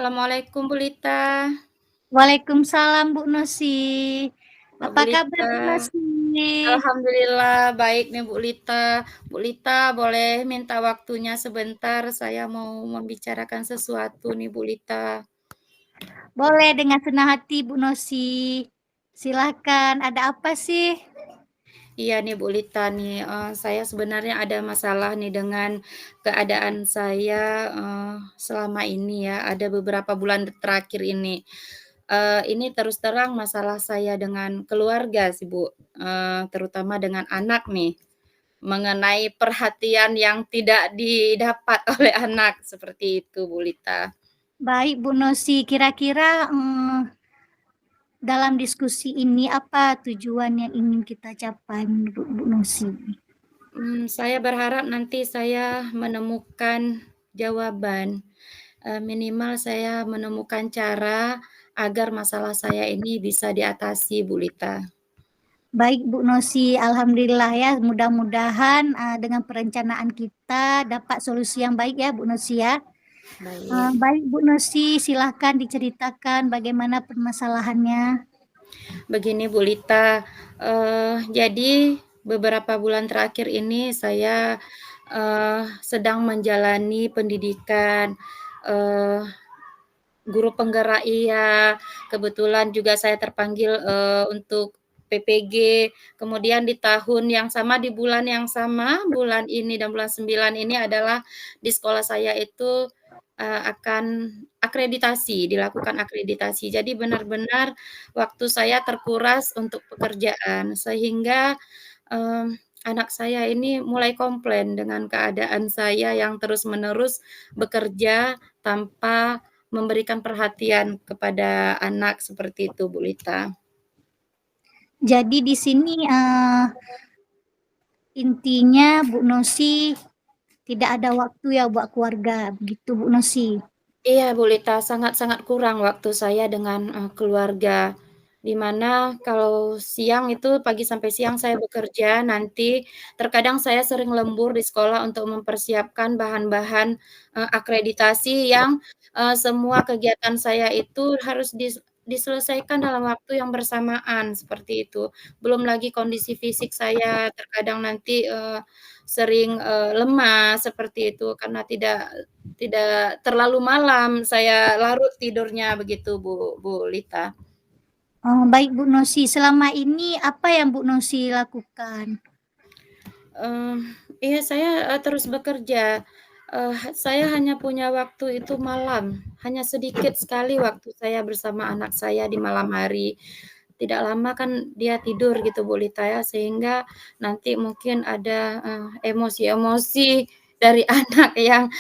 Assalamualaikum Bu Lita. Waalaikumsalam Bu Nusi. Bu Apa kabar Lita, Bu Nusi? alhamdulillah baik nih Bu Lita. Bu Lita boleh minta waktunya sebentar, saya mau membicarakan sesuatu nih Bu Lita. Boleh dengan senang hati Bu Nusi. Silahkan, ada apa sih? Iya nih Bu Lita nih, saya sebenarnya ada masalah nih dengan keadaan saya, selama ini ya, ada beberapa bulan terakhir ini. Ini terus terang masalah saya dengan keluarga sih Bu, terutama dengan anak nih. Mengenai perhatian yang tidak didapat oleh anak, seperti itu Bu Lita. Baik Bu Nusi, kira-kira dalam diskusi ini apa tujuan yang ingin kita capai menurut Bu Nusi? Saya berharap nanti saya menemukan jawaban, minimal saya menemukan cara agar masalah saya ini bisa diatasi Bu Lita. Baik Bu Nusi, Alhamdulillah ya, mudah-mudahan dengan perencanaan kita dapat solusi yang baik ya Bu Nusi ya. Baik. Baik Bu Nusi, silahkan diceritakan bagaimana permasalahannya. Begini Bu Lita, jadi beberapa bulan terakhir ini saya, sedang menjalani pendidikan, eee, guru penggerak iya, kebetulan juga saya terpanggil, untuk PPG, kemudian di tahun yang sama, di bulan yang sama, bulan ini dan bulan 9 ini adalah di sekolah saya itu, akan dilakukan akreditasi. Jadi benar-benar waktu saya terkuras untuk pekerjaan, sehingga, anak saya ini mulai komplain dengan keadaan saya yang terus-menerus bekerja tanpa memberikan perhatian kepada anak, seperti itu Bu Lita. Jadi di sini intinya Bu Nosi tidak ada waktu ya buat keluarga, begitu Bu Nosi. Iya Bu Lita, sangat-sangat kurang waktu saya dengan, keluarga. Di mana kalau siang itu pagi sampai siang saya bekerja, nanti terkadang saya sering lembur di sekolah untuk mempersiapkan bahan-bahan, akreditasi yang, semua kegiatan saya itu harus diselesaikan dalam waktu yang bersamaan, seperti itu. Belum lagi kondisi fisik saya terkadang nanti, sering, lemah seperti itu karena tidak terlalu malam saya larut tidurnya begitu Bu Lita. Baik Bu Nosi, selama ini apa yang Bu Nosi lakukan? Eee, iya saya, terus bekerja, saya hanya punya waktu itu malam, hanya sedikit sekali waktu saya bersama anak saya di malam hari. Tidak lama kan dia tidur gitu Bu Lita ya, sehingga nanti mungkin ada, emosi-emosi dari anak yang,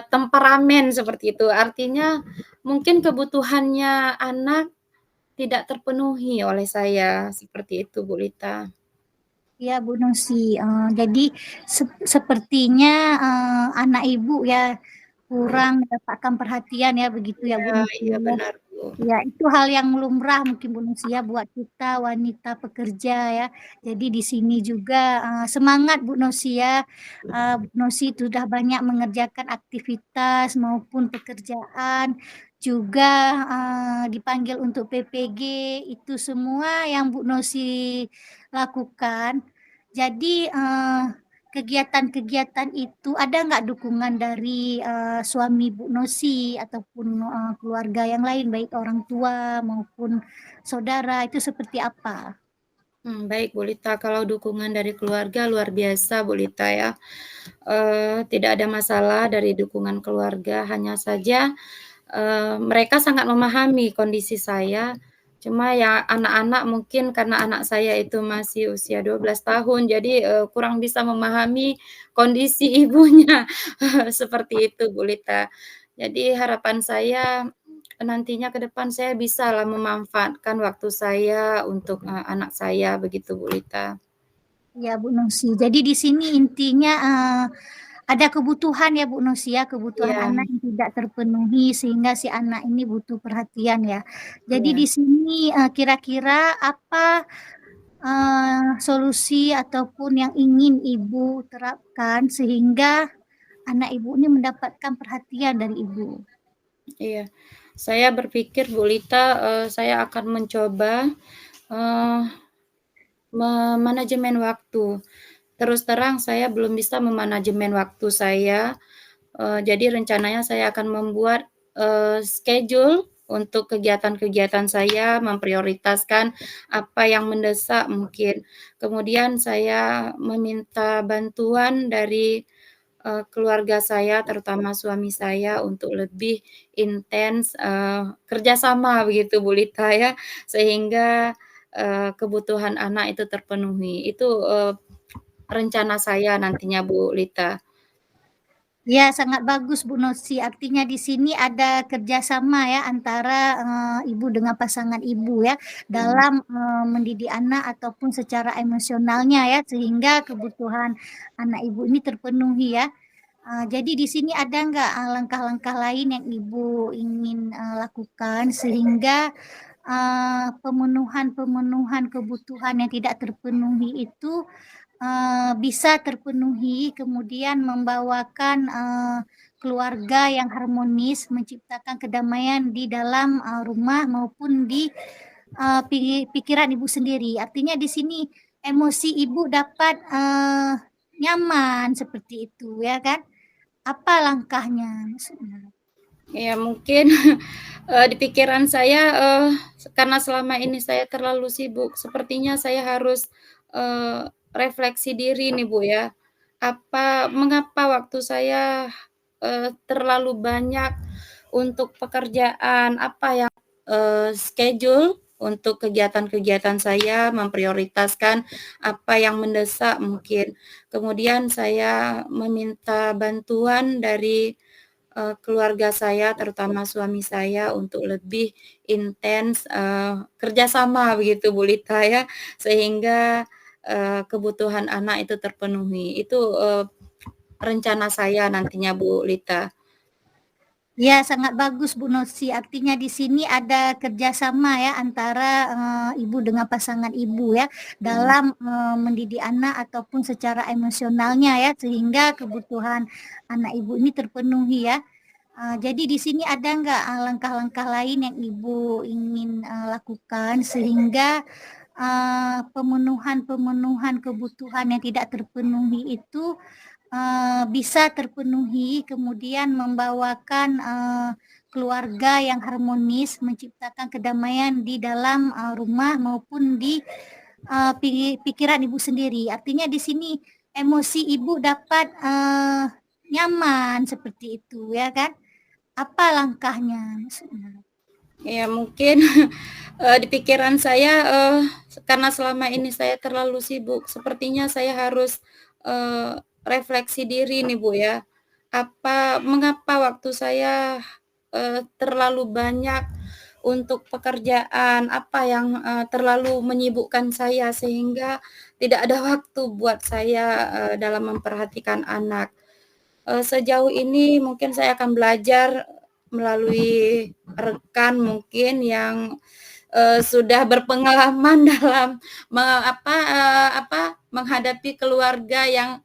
temperamen seperti itu. Artinya mungkin kebutuhannya anak tidak terpenuhi oleh saya, seperti itu Bu Lita. Ya Bu Nosi, jadi sepertinya anak Ibu ya kurang mendapatkan perhatian ya begitu ya Bu Iya Nosi iya ya. benar Bu. Ya, itu hal yang lumrah mungkin Bu Nusi ya buat kita wanita pekerja ya. Jadi di sini juga semangat Bu Nusi ya. Bu Nusi sudah banyak mengerjakan aktivitas maupun pekerjaan, juga dipanggil untuk PPG, itu semua yang Bu Nusi lakukan. Jadi kegiatan-kegiatan itu ada nggak dukungan dari suami Bu Nosi ataupun keluarga yang lain, baik orang tua maupun saudara, itu seperti apa? Baik Bu Lita, kalau dukungan dari keluarga luar biasa Bu Lita ya. Tidak ada masalah dari dukungan keluarga, hanya saja, mereka sangat memahami kondisi saya, cuma ya anak-anak mungkin karena anak saya itu masih usia 12 tahun, jadi, kurang bisa memahami kondisi ibunya, seperti itu Bu Lita. Jadi harapan saya nantinya ke depan saya bisalah memanfaatkan waktu saya untuk, anak saya, begitu Bu Lita. Ya Bu Nosi. Jadi di sini intinya ada kebutuhan ya Bu Nosi ya, kebutuhan Iya anak yang tidak terpenuhi sehingga si anak ini butuh perhatian ya. Jadi iya. di sini kira-kira apa solusi ataupun yang ingin Ibu terapkan sehingga anak Ibu ini mendapatkan perhatian dari Ibu? Iya. Saya berpikir Bu Lita, saya akan mencoba, eee, memanajemen waktu. Terus terang saya belum bisa memanajemen waktu saya, jadi rencananya saya akan membuat, schedule untuk kegiatan-kegiatan saya, memprioritaskan apa yang mendesak mungkin. Kemudian saya meminta bantuan dari keluarga saya, terutama suami saya untuk lebih intens, kerjasama begitu Bu Lita ya, sehingga, kebutuhan anak itu terpenuhi. Itu, rencana saya nantinya Bu Lita. Ya, sangat bagus Bu Nosi. Artinya di sini ada kerjasama ya antara ibu dengan pasangan ibu ya Mhm. dalam mendidik anak ataupun secara emosionalnya ya sehingga kebutuhan anak ibu ini terpenuhi ya. Jadi di sini ada nggak langkah-langkah lain yang ibu ingin lakukan sehingga pemenuhan-pemenuhan kebutuhan yang tidak terpenuhi itu bisa terpenuhi, kemudian membawakan keluarga yang harmonis, menciptakan kedamaian di dalam rumah maupun di pikiran ibu sendiri. Artinya di sini emosi ibu dapat nyaman seperti itu, ya kan? Apa langkahnya maksudnya? Ya mungkin, di pikiran saya, karena selama ini saya terlalu sibuk, sepertinya saya harus, refleksi diri nih Bu ya. Mengapa waktu saya, terlalu banyak untuk pekerjaan, apa yang, schedule untuk kegiatan-kegiatan saya, memprioritaskan apa yang mendesak mungkin. Kemudian saya meminta bantuan dari keluarga saya, terutama suami saya untuk lebih intens, kerjasama begitu Bu Lita ya, sehingga, kebutuhan anak itu terpenuhi. Itu, rencana saya nantinya Bu Lita. Ya, sangat bagus Bu Nosi. Artinya di sini ada kerjasama ya antara ibu dengan pasangan ibu ya Mhm. dalam mendidik anak ataupun secara emosionalnya ya sehingga kebutuhan anak ibu ini terpenuhi ya. Jadi di sini ada nggak langkah-langkah lain yang ibu ingin lakukan sehingga pemenuhan-pemenuhan kebutuhan yang tidak terpenuhi itu bisa terpenuhi, kemudian membawakan keluarga yang harmonis, menciptakan kedamaian di dalam rumah maupun di pikiran ibu sendiri. Artinya di sini emosi ibu dapat nyaman seperti itu, ya kan? Apa langkahnya maksudnya? Ya mungkin, di pikiran saya, karena selama ini saya terlalu sibuk, sepertinya saya harus, refleksi diri nih Bu ya. Mengapa waktu saya, terlalu banyak untuk pekerjaan, apa yang, terlalu menyibukkan saya sehingga tidak ada waktu buat saya, dalam memperhatikan anak. Sejauh ini mungkin saya akan belajar melalui rekan mungkin yang, sudah berpengalaman dalam menghadapi keluarga yang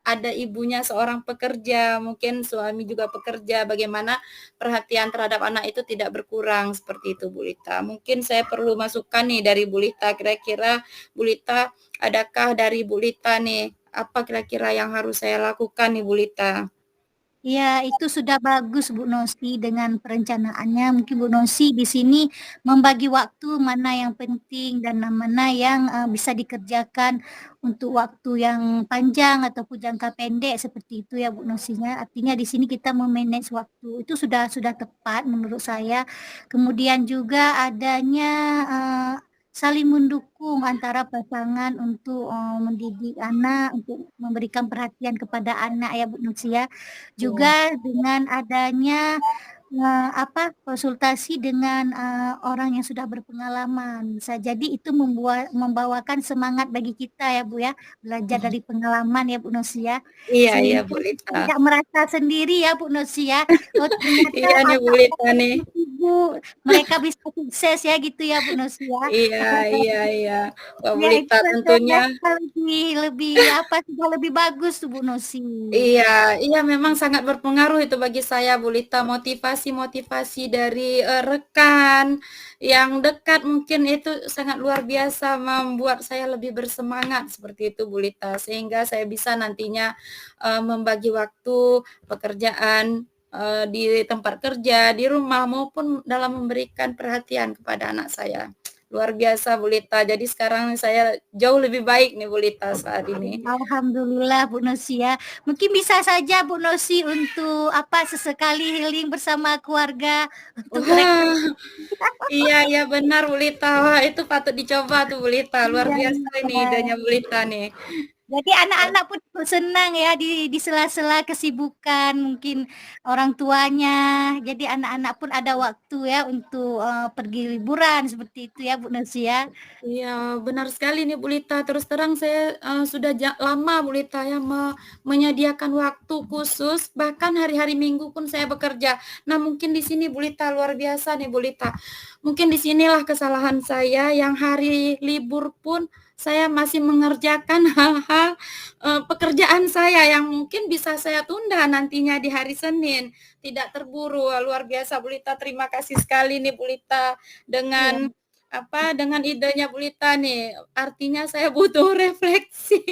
ada ibunya seorang pekerja, mungkin suami juga pekerja, bagaimana perhatian terhadap anak itu tidak berkurang, seperti itu Bu Lita. Mungkin saya perlu masukan nih dari Bu Lita, kira-kira Bu Lita, adakah dari Bu Lita nih, apa kira-kira yang harus saya lakukan nih Bu Lita? Ya, itu sudah bagus Bu Nosi dengan perencanaannya. Mungkin Bu Nosi di sini membagi waktu mana yang penting dan mana yang bisa dikerjakan untuk waktu yang panjang ataupun jangka pendek seperti itu ya Bu Nosinya. Artinya di sini kita memanage waktu itu sudah tepat menurut saya. Kemudian juga adanya saling mendukung antara pasangan untuk mendidik anak, untuk memberikan perhatian kepada anak ya Bu Nosi ya. Iya. Juga dengan adanya, konsultasi dengan, orang yang sudah berpengalaman. Bisa jadi itu membawakan semangat bagi kita ya, Bu, ya, belajar dari pengalaman ya, Bu Nosi ya. Iya iya, Sehingga Bu kita Lita. tidak merasa sendiri ya, Bu Nosi ya. Oh ternyata Iya nih, Bu Lita nih. ibu-ibu mereka bisa sukses ya gitu ya Bu Nosy ya. Iya iya iya. Wah, Bu Ya itu Lita tandanya tentunya lebih lebih apa, sudah lebih bagus tuh Bu Nosy. iya iya memang sangat berpengaruh itu bagi saya, Bu Lita, motivasi-motivasi dari, rekan yang dekat mungkin itu sangat luar biasa membuat saya lebih bersemangat seperti itu, Bu Lita. Sehingga saya bisa nantinya, membagi waktu pekerjaan, di tempat kerja, di rumah, maupun dalam memberikan perhatian kepada anak saya. Luar biasa, Bu Lita. Jadi sekarang saya jauh lebih baik nih, Bu Lita, saat ini. Alhamdulillah Bu Nosy ya. Mungkin bisa saja Bu Nosy untuk apa, sesekali healing bersama keluarga untuk Wah, refreshing. iya iya benar Bu Lita. Wah, itu patut dicoba tuh Bu Lita. Luar Iya biasa ini idenya iya. Bu Lita nih. Jadi anak-anak pun ikut senang ya di sela-sela kesibukan mungkin orang tuanya. Jadi anak-anak pun ada waktu ya untuk pergi liburan seperti itu ya Bu Nosy ya. Iya, benar sekali nih Bu Lita. Terus terang saya, sudah lama Bu Lita ya menyediakan waktu khusus, bahkan hari-hari Minggu pun saya bekerja. Nah, mungkin di sini Bu Lita luar biasa nih Bu Lita. Mungkin di sinilah kesalahan saya yang hari libur pun saya masih mengerjakan hal-hal, pekerjaan saya yang mungkin bisa saya tunda nantinya di hari Senin, tidak terburu. Wah, luar biasa Bu Lita, terima kasih sekali nih Bu Lita Iya. dengan dengan idenya Bu Lita nih, artinya saya butuh refleksi.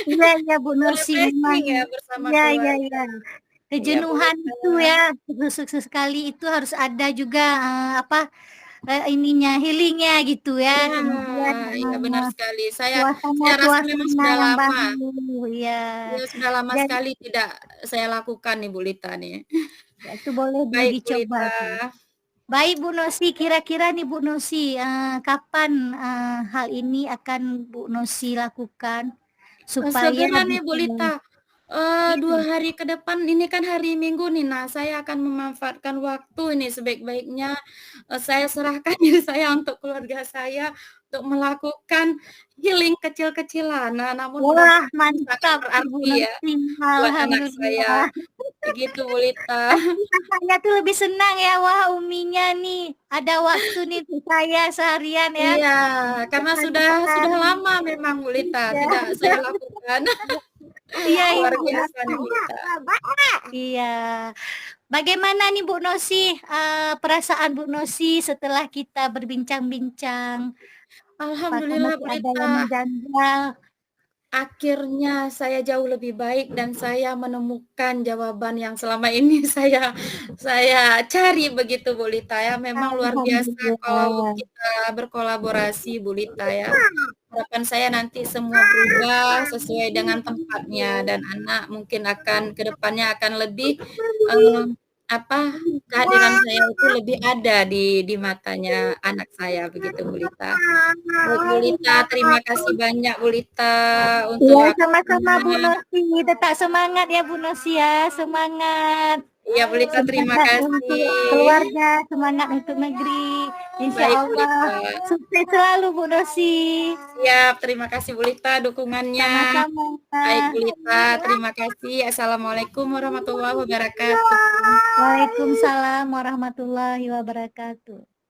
Iya iya Bu Nosy memang. Refreshing ya bersama Iya iya iya. keluarga. Iya Bu Kejenuhan Lita. itu ya, sesekali itu harus ada juga apa, ininya, healing-nya gitu ya. Iya Kemudian iya benar sekali. Saya rasa memang suasana sudah yang lama, baru, iya. iya sudah lama Dan sekali tidak saya lakukan nih Bu Lita nih. ya itu boleh Baik Bu dicoba Lita. tuh. Baik Bu Nosy, kira-kira nih Bu Nosy, kapan, hal ini akan Bu Nosy lakukan supaya Segera nih Bu bisa Lita, iya 2 hari ke depan ini kan hari Minggu nih. Nah, saya akan memanfaatkan waktu ini sebaik-baiknya, saya serahkan diri saya untuk keluarga saya, untuk melakukan healing kecil-kecilan. Nah, namun wah mudah-mudahan ini sangat mantap Ibu berarti ya Nosy, buat anak saya. alhamdulillah. Begitu Bu Lita. Pasti Kakaknya tuh lebih senang ya, wah uminya nih ada waktu nih untuk saya seharian ya. Iya, karena sudah Sekali. lama memang Bu Lita Iya. tidak saya lakukan. Iya iya Luar Bu biasa Nosy. nih Bu Lita. Iya. Bagaimana nih Bu Nosy, perasaan Bu Nosy setelah kita berbincang-bincang? Apakah Alhamdulillah masih Bu ada yang Lita. mengganjal? Akhirnya saya jauh lebih baik dan saya menemukan jawaban yang selama ini saya cari begitu Bu Lita ya. Memang luar biasa kalau Alhamdulillah. kita berkolaborasi Bu Lita ya. Harapan saya nanti semua berubah sesuai dengan tempatnya dan anak mungkin akan ke depannya akan lebih, eee, kehadiran saya itu lebih ada di matanya anak saya begitu Bu Lita. Baik Bu Lita, terima kasih banyak Bu Lita untuk Iya, sama-sama Bu waktunya. Nosy. Tetap semangat ya Bu Nosy ya, semangat. Iya Bu Lita, terima Semangat untuk kasih. keluarga, semangat untuk negeri. Insya Baik Bu Allah Lita. sukses selalu Bu Nosy. Siap, terima kasih Bu Lita dukungannya. Sama-sama. Baik Bu Lita, terima kasih. Assalamualaikum warahmatullahi wabarakatuh. Waalaikumsalam warahmatullahi wabarakatuh.